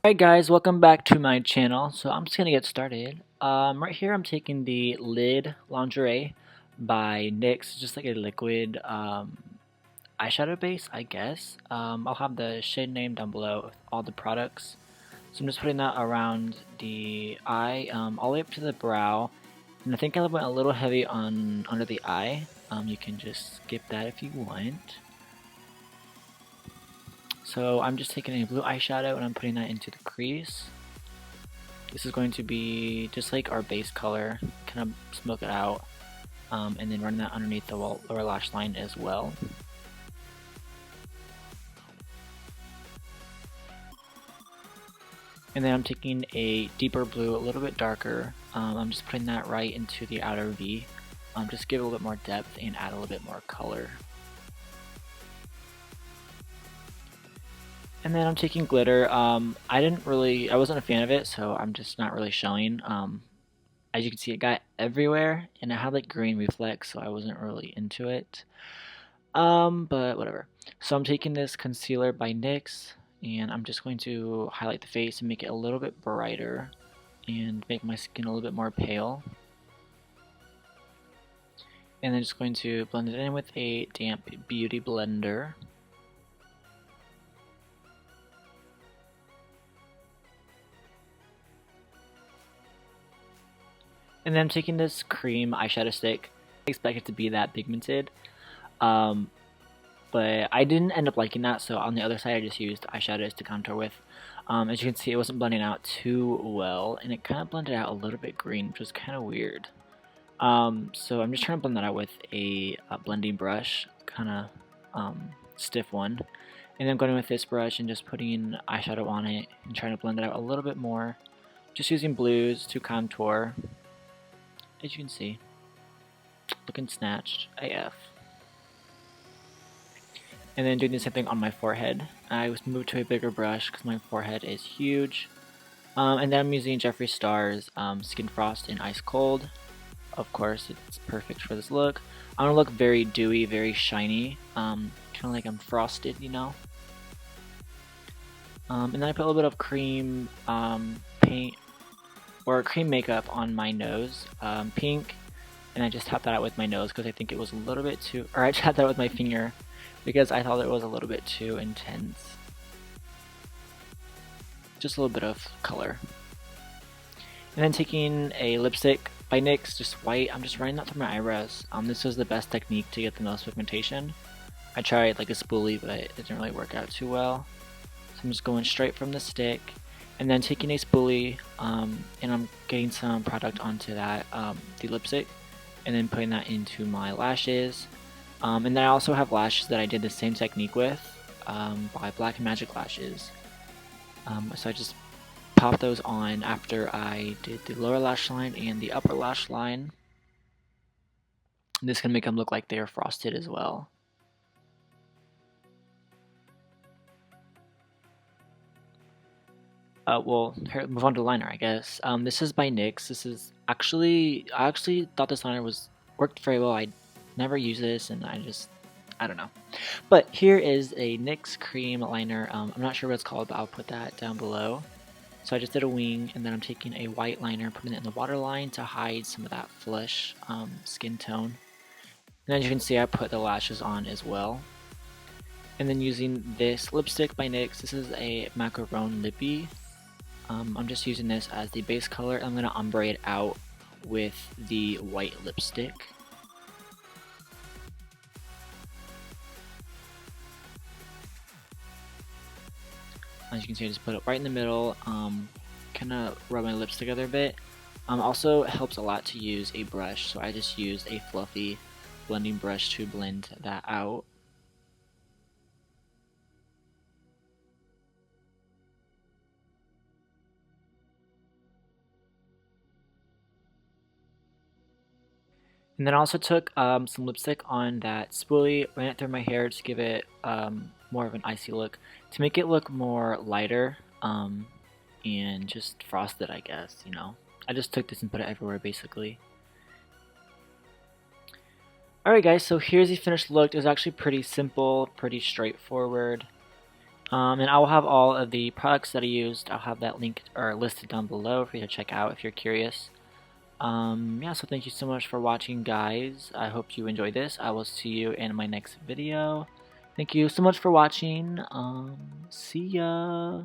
Alright guys, welcome back to my channel. So I'm just gonna get started. Right here I'm taking the Lid Lingerie by NYX, just like a liquid eyeshadow base, I guess. I'll have the shade name down below with all the products. So I'm just putting that around the eye, all the way up to the brow. And I think I went a little heavy on under the eye. You can just skip that if you want. So I'm just taking a blue eyeshadow and I'm putting that into the crease. This is going to be just like our base color, kind of smoke it out, and then run that underneath the lower lash line as well. And then I'm taking a deeper blue, a little bit darker. I'm just putting that right into the outer V. Just give it a little bit more depth and add a little bit more color. And then I'm taking glitter. I wasn't a fan of it, so I'm just not really showing. As you can see, it got everywhere, and it had like green reflex, so I wasn't really into it. But whatever. So I'm taking this concealer by NYX, and I'm just going to highlight the face and make it a little bit brighter, and make my skin a little bit more pale. And then just going to blend it in with a damp beauty blender. And then I'm taking this cream eyeshadow stick. I expect it to be that pigmented, but I didn't end up liking that, so on the other side I just used eyeshadows to contour with. As you can see, it wasn't blending out too well, and it kind of blended out a little bit green, which was kind of weird. So I'm just trying to blend that out with a blending brush, kind of stiff one. And then I'm going with this brush and just putting eyeshadow on it and trying to blend it out a little bit more. Just using blues to contour. As you can see, looking snatched AF. And then doing the same thing on my forehead. I was moved to a bigger brush because my forehead is huge. And then I'm using Jeffree Star's Skin Frost in Ice Cold. Of course, it's perfect for this look. I want to look very dewy, very shiny, kind of like I'm frosted, you know. And then I put a little bit of cream paint or cream makeup on my nose, pink, and I just tapped that out with my nose because I think it was a little bit too, or I tapped that out with my finger because I thought it was a little bit too intense. Just a little bit of color. And then taking a lipstick by NYX, just white, I'm just running that through my eyebrows. This was the best technique to get the most pigmentation. I tried like a spoolie, but it didn't really work out too well. So I'm just going straight from the stick. And then taking a spoolie, and I'm getting some product onto that, the lipstick, and then putting that into my lashes. And then I also have lashes that I did the same technique with, by Black & Magic lashes. So I just popped those on after I did the lower lash line and the upper lash line. And this can make them look like they are frosted as well. Well, here, move on to liner, I guess. This is by NYX. I actually thought this liner worked very well. I never use this, and I don't know. But here is a NYX cream liner. I'm not sure what it's called, but I'll put that down below. So I just did a wing, and then I'm taking a white liner, putting it in the waterline to hide some of that flush skin tone. And as you can see, I put the lashes on as well. And then using this lipstick by NYX, this is a Macaron Lippie. I'm just using this as the base color. I'm going to ombre it out with the white lipstick. As you can see, I just put it right in the middle, kind of rub my lips together a bit. Also, it helps a lot to use a brush, so I just used a fluffy blending brush to blend that out. And then I also took some lipstick on that spoolie, ran it through my hair to give it more of an icy look, to make it look more lighter and just frosted, I guess, you know. I just took this and put it everywhere, basically. Alright guys, so here's the finished look. It was actually pretty simple, pretty straightforward. And I will have all of the products that I used. I'll have that linked or listed down below for you to check out if you're curious. Yeah, so thank you so much for watching, guys. I hope you enjoyed this. I will see you in my next video. Thank you so much for watching. See ya.